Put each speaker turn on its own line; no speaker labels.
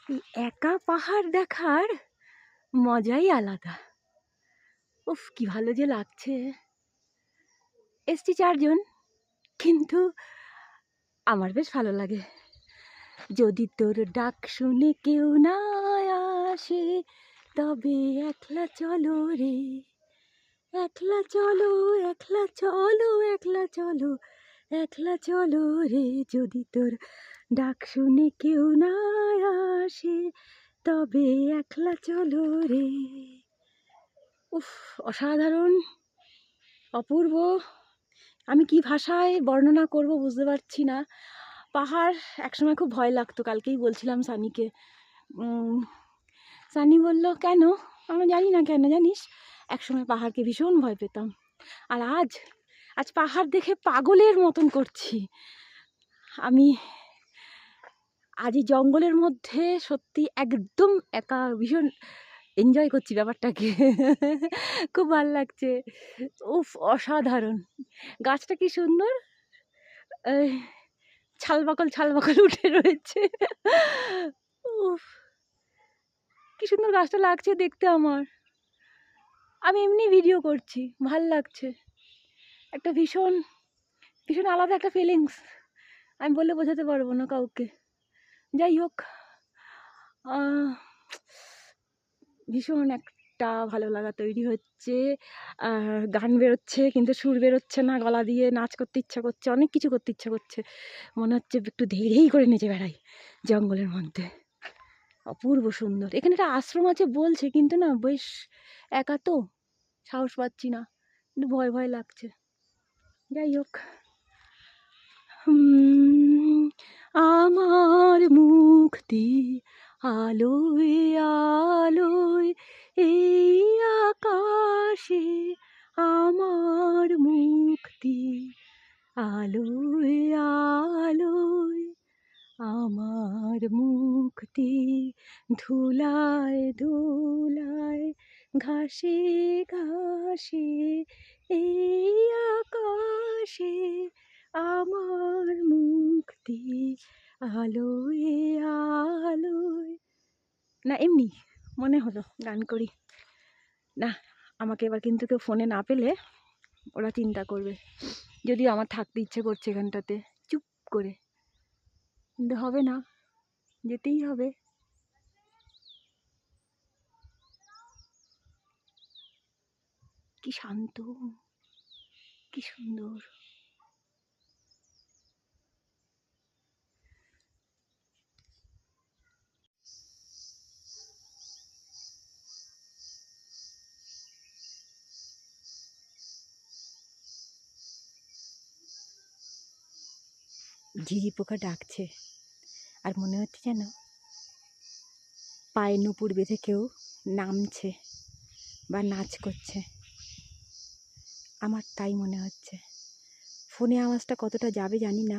এই একা পাহাড় দেখার মজাই আলাদা। উফ, কি ভালো যে লাগছে। এসছি 4 জন, কিন্তু আমার বেশ ভালো লাগে। যদি তোর ডাক শুনে কেউ না আসে, তবে একলা চলো রে, একলা চলো, একলা চলো, একলা চলো, একলা চলো রে। যদি তোর ডাক শুনে কেউ না আসে, তবে একলা চলো রে। উফ, অসাধারণ, অপূর্ব। আমি কি ভাষায় বর্ণনা করব বুঝতে পারছি না। পাহাড় একসময় খুব ভয় লাগতো, কালকেই বলছিলাম সানিকে। সানি বলল কেন? আমি জানি না কেন জানিস, একসময় পাহাড়কে ভীষণ ভয় পেতাম, আর আজ আজ পাহাড় দেখে পাগলের মতন করছি। আমি আজ এই জঙ্গলের মধ্যে সত্যি একদম একা ভীষণ এনজয় করছি ব্যাপারটাকে। খুব ভালো লাগছে। উফ, অসাধারণ। গাছটা কি সুন্দর, ছালবাকল ছালবাকল উঠে রয়েছে। উফ, কি সুন্দর গাছটা লাগছে দেখতে আমার। আমি এমনি ভিডিও করছি, ভাল লাগছে। একটা ভীষণ ভীষণ আলাদা একটা ফিলিংস, আমি বলে বোঝাতে পারবো না কাউকে। যাই হোক, ভীষণ একটা ভালো লাগা তৈরি হচ্ছে। গান বেরোচ্ছে কিন্তু সুর বেরোচ্ছে না, গলা দিয়ে নাচ করতে ইচ্ছা করছে, অনেক কিছু করতে ইচ্ছা করছে। মনে হচ্ছে একটু ধীরেই করে নেচে বেড়াই জঙ্গলের মধ্যে। অপূর্ব সুন্দর। এখানে একটা আশ্রম আছে বলছে, কিন্তু না বেশ একা তো, সাহস পাচ্ছি না, কিন্তু ভয় ভয় লাগছে। যাই হোক, আমার মুক্তি আলোয় আলোয় এই আকাশে, আমার মুক্তি আলোয় আলোয়, আমার মুক্তি ধুলায় ধুলায়, ঘাসে ঘাসে এই আকাশে, আমার মুক্তি আলোয় আলোয়। না এমনি মনে হলো গান করি। না, আমাকে এবার কিন্তু কেউ ফোনে না পেলে ওরা চিন্তা করবে, যদিও আমার থাকতে ইচ্ছে করছে এখানটাতে চুপ করে, কিন্তু হবে না, যেতেই হবে। কি শান্ত, কি সুন্দর। ঝিঝি পোকা ডাকছে, আর মনে হচ্ছে যেন পায়ে নুপুর বেঁধে কেউ নামছে বা নাচ করছে। আমার তাই মনে হচ্ছে। ফোনে আওয়াজটা কতটা যাবে জানি না,